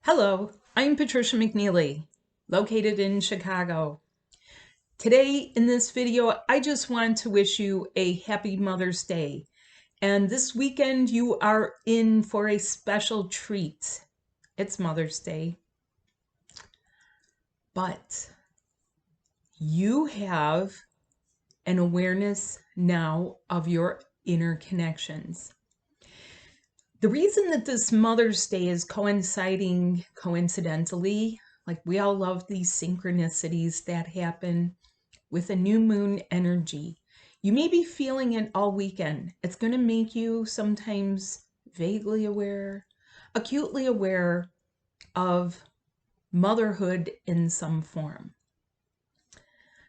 Hello, I'm Patricia McNeely, located in Chicago. Today in this video, I just want to wish you a happy Mother's Day. And this weekend, you are in for a special treat. It's Mother's Day. But you have an awareness now of your inner connections. The reason that this Mother's Day is coinciding coincidentally, like we all love these synchronicities that happen with a new moon energy. You may be feeling it all weekend. It's going to make you sometimes vaguely aware, acutely aware of motherhood in some form.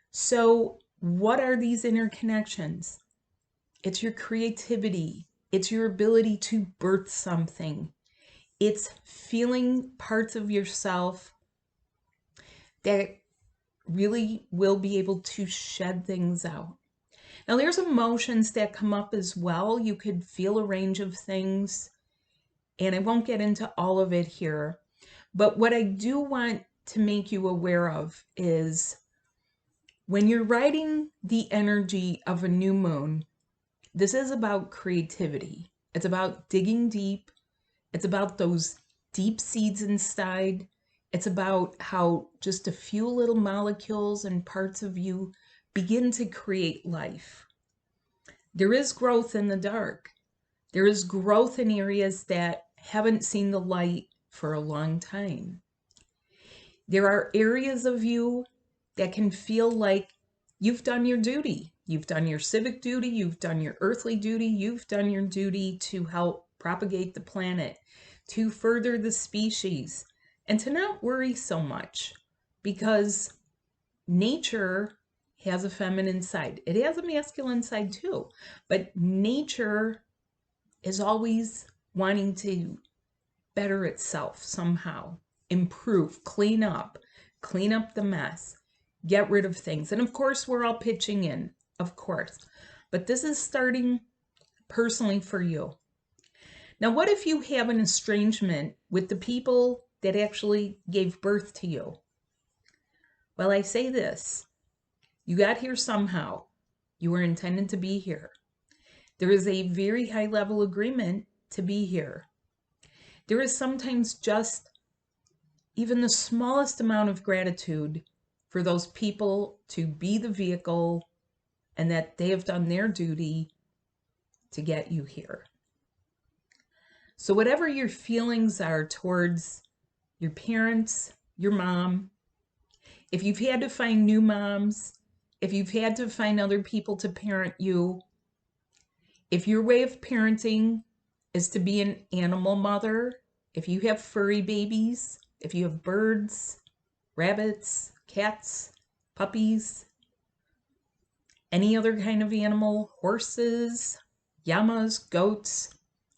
So, what are these interconnections? It's your creativity. It's your ability to birth something. It's feeling parts of yourself that really will be able to shed things out. Now, there's emotions that come up as well. You could feel a range of things, and I won't get into all of it here. But what I do want to make you aware of is when you're riding the energy of a new moon, this is about creativity. It's about digging deep. It's about those deep seeds inside. It's about how just a few little molecules and parts of you begin to create life. There is growth in the dark. There is growth in areas that haven't seen the light for a long time. There are areas of you that can feel like you've done your duty. You've done your civic duty, you've done your earthly duty, you've done your duty to help propagate the planet, to further the species, and to not worry so much because nature has a feminine side. It has a masculine side too, but nature is always wanting to better itself somehow, improve, clean up the mess, get rid of things. And of course, we're all pitching in, of course. But this is starting personally for you. Now, what if you have an estrangement with the people that actually gave birth to you? Well, I say this. You got here somehow. You were intended to be here. There is a very high level agreement to be here. There is sometimes just even the smallest amount of gratitude for those people to be the vehicle and that they have done their duty to get you here. So whatever your feelings are towards your parents, your mom, if you've had to find new moms, if you've had to find other people to parent you, if your way of parenting is to be an animal mother, if you have furry babies, if you have birds, rabbits, cats, puppies, any other kind of animal, horses, llamas, goats,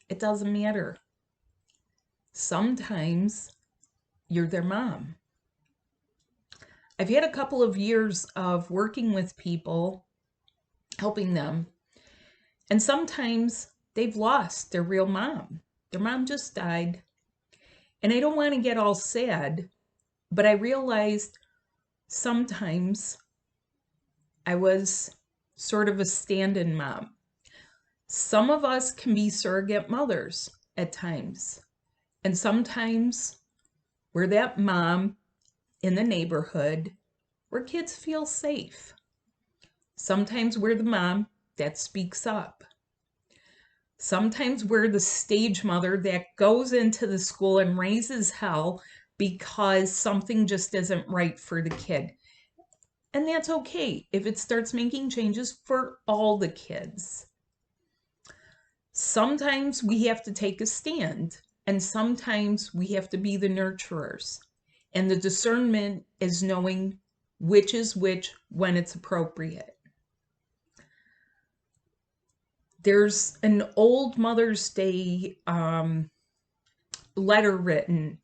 it doesn't matter. Sometimes you're their mom. I've had a couple of years of working with people, helping them, and sometimes they've lost their real mom. Their mom just died. And I don't want to get all sad, but I realized sometimes I was sort of a stand-in mom. Some of us can be surrogate mothers at times. And sometimes we're that mom in the neighborhood where kids feel safe. Sometimes we're the mom that speaks up. Sometimes we're the stage mother that goes into the school and raises hell because something just isn't right for the kid. And that's okay if it starts making changes for all the kids. Sometimes we have to take a stand, and sometimes we have to be the nurturers. And the discernment is knowing which is which when it's appropriate. There's an old Mother's Day letter written,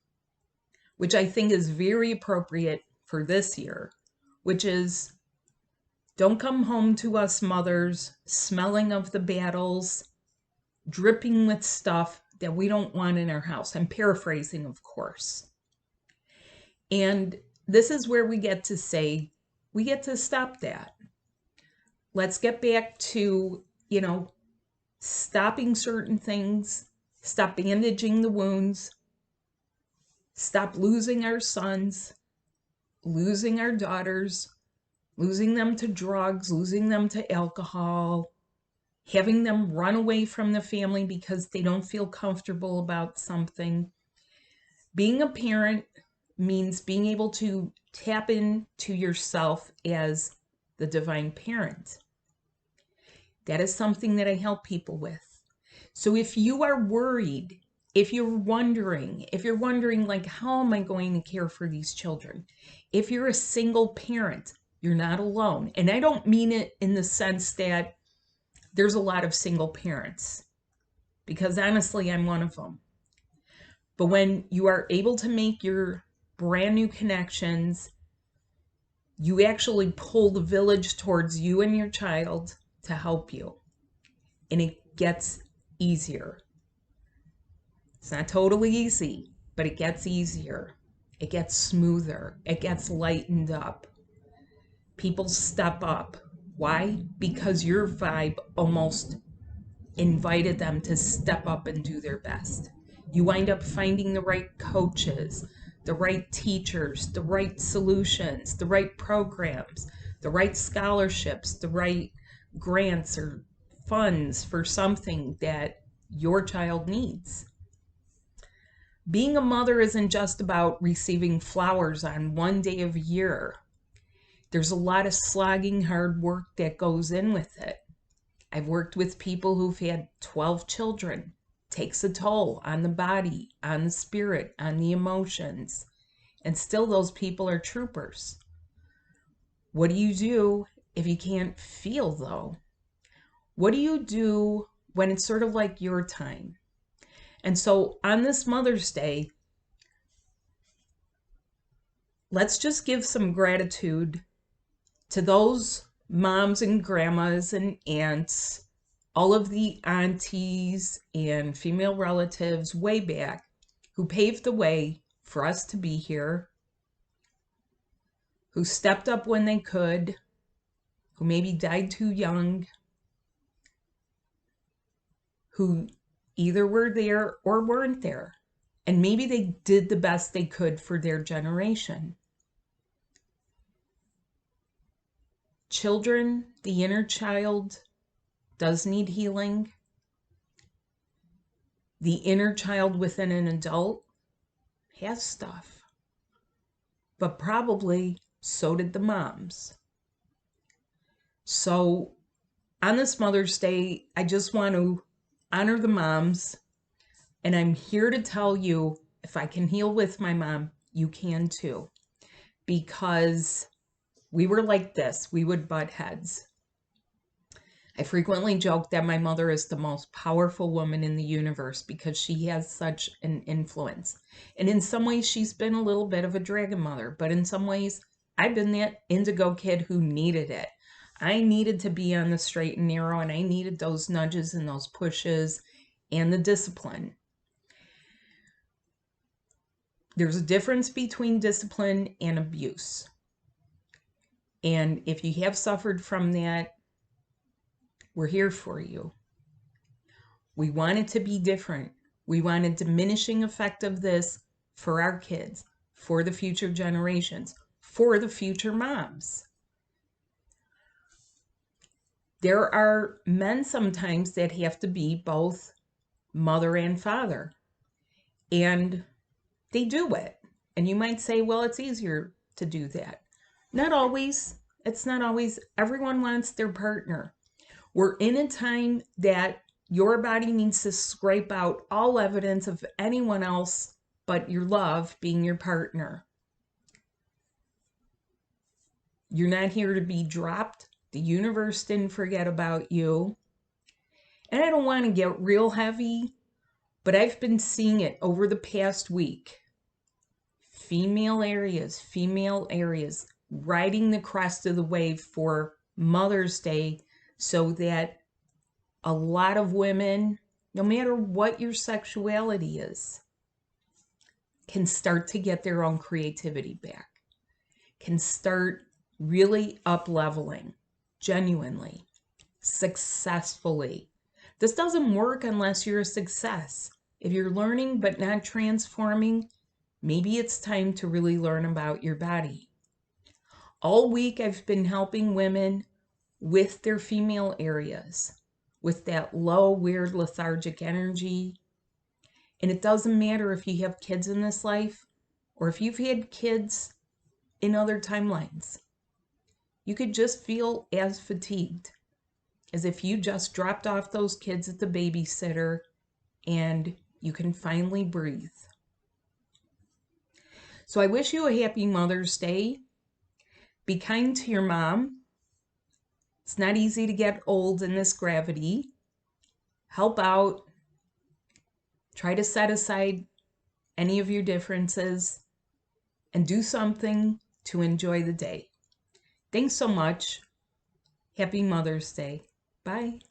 which I think is very appropriate for this year, which is, don't come home to us mothers smelling of the battles, dripping with stuff that we don't want in our house. I'm paraphrasing, of course. And this is where we get to say, we get to stop that. Let's get back to, stopping certain things, stop bandaging the wounds, stop losing our sons, losing our daughters, losing them to drugs, losing them to alcohol, having them run away from the family because they don't feel comfortable about something. Being a parent means being able to tap into yourself as the divine parent. That is something that I help people with. So if you are worried, if you're wondering like, how am I going to care for these children? If you're a single parent, you're not alone. And I don't mean it in the sense that there's a lot of single parents, because honestly, I'm one of them. But when you are able to make your brand new connections, you actually pull the village towards you and your child to help you. And it gets easier. It's not totally easy, but it gets easier. It gets smoother. It gets lightened up. People step up. Why? Because your vibe almost invited them to step up and do their best. You wind up finding the right coaches, the right teachers, the right solutions, the right programs, the right scholarships, the right grants or funds for something that your child needs. Being a mother isn't just about receiving flowers on one day of year. There's a lot of slogging hard work that goes in with it. I've worked with people who've had 12 children. Takes a toll on the body, on the spirit, on the emotions. And still those people are troopers. What do you do if you can't feel, though? What do you do when it's sort of like your time? And so on this Mother's Day, let's just give some gratitude to those moms and grandmas and aunts, all of the aunties and female relatives way back who paved the way for us to be here, who stepped up when they could, who maybe died too young, who either were there or weren't there. And maybe they did the best they could for their generation. Children, the inner child, does need healing. The inner child within an adult has stuff. But probably so did the moms. So on this Mother's Day, I just want to honor the moms. And I'm here to tell you, if I can heal with my mom, you can too. Because we were like this. We would butt heads. I frequently joke that my mother is the most powerful woman in the universe because she has such an influence. And in some ways, she's been a little bit of a dragon mother. But in some ways, I've been that indigo kid who needed it. I needed to be on the straight and narrow, and I needed those nudges and those pushes and the discipline. There's a difference between discipline and abuse. And if you have suffered from that, we're here for you. We want it to be different. We want a diminishing effect of this for our kids, for the future generations, for the future moms. There are men sometimes that have to be both mother and father. And they do it. And you might say, well, it's easier to do that. Not always. It's not always. Everyone wants their partner. We're in a time that your body needs to scrape out all evidence of anyone else but your love being your partner. You're not here to be dropped. The universe didn't forget about you. And I don't want to get real heavy, but I've been seeing it over the past week. Female areas riding the crest of the wave for Mother's Day, so that a lot of women, no matter what your sexuality is, can start to get their own creativity back, can start really up-leveling, genuinely, successfully. This doesn't work unless you're a success. If you're learning but not transforming, maybe it's time to really learn about your body. All week I've been helping women with their female areas, with that low, weird, lethargic energy. And it doesn't matter if you have kids in this life or if you've had kids in other timelines. You could just feel as fatigued as if you just dropped off those kids at the babysitter and you can finally breathe. So I wish you a happy Mother's Day. Be kind to your mom. It's not easy to get old in this gravity. Help out. Try to set aside any of your differences and do something to enjoy the day. Thanks so much. Happy Mother's Day. Bye.